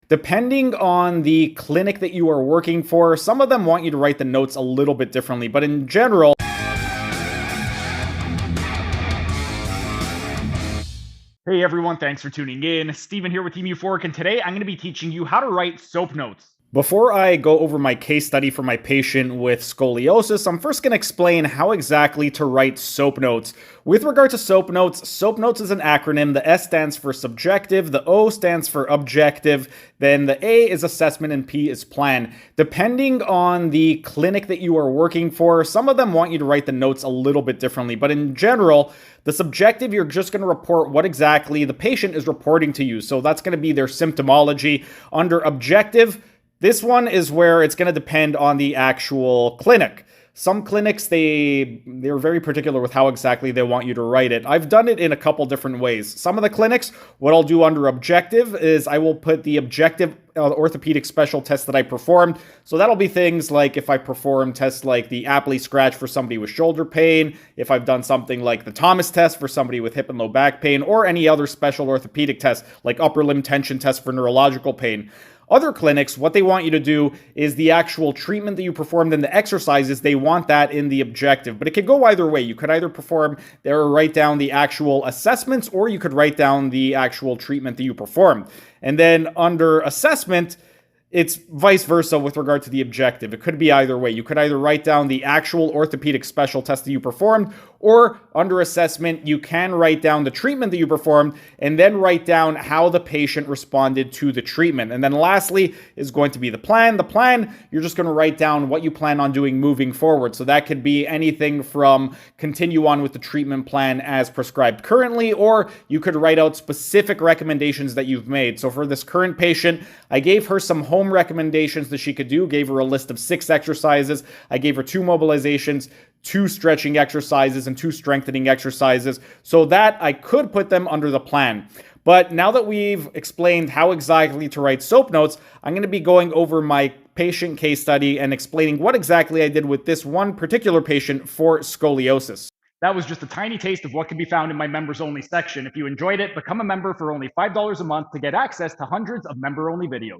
Depending on the clinic that you are working for, some of them want you to write the notes a little bit differently, but in general, Hey everyone, thanks for tuning in. Steven here with Team Euphoric, and today I'm going to be teaching you how to write SOAP notes. before I go over my case study for my patient with scoliosis, I'm first going to explain how exactly to write SOAP notes. With regard to SOAP notes is an acronym. The S stands for subjective, the O stands for objective, then the A is assessment, and P is plan. Depending on the clinic that you are working for, some of them want you to write the notes a little bit differently, but in general, the subjective, you're just going to report what exactly the patient is reporting to you. So that's going to be their symptomology. Under objective, this one is where it's going to depend on the actual clinic. Some clinics, they're very particular with how exactly they want you to write it. I've done it in a couple different ways. Some of the clinics, what I'll do under objective is I will put the objective orthopedic special test that I performed. So that'll be things like if I perform tests like the Apley scratch for somebody with shoulder pain, if I've done something like the Thomas test for somebody with hip and low back pain, or any other special orthopedic test like upper limb tension test for neurological pain. Other clinics, what they want you to do is the actual treatment that you performed and the exercises, they want that in the objective. But it could go either way. You could either perform there or write down the actual assessments, or you could write down the actual treatment that you performed. And then under assessment, it's vice versa with regard to the objective. It could be either way. You could either write down the actual orthopedic special test that you performed, or under assessment, you can write down the treatment that you performed and then write down how the patient responded to the treatment. And then lastly is going to be the plan. The plan, you're just going to write down what you plan on doing moving forward. So that could be anything from continue on with the treatment plan as prescribed currently, or you could write out specific recommendations that you've made. So for this current patient, I gave her some home recommendations that she could do, gave her a list of 6 exercises. I gave her 2 mobilizations, 2 stretching exercises, and 2 strengthening exercises, so that I could put them under the plan. But now that we've explained how exactly to write SOAP notes, I'm going to be going over my patient case study and explaining what exactly I did with this one particular patient for scoliosis. That was just a tiny taste of what can be found in my members only section. If you enjoyed it, become a member for only $5 a month to get access to hundreds of member only videos.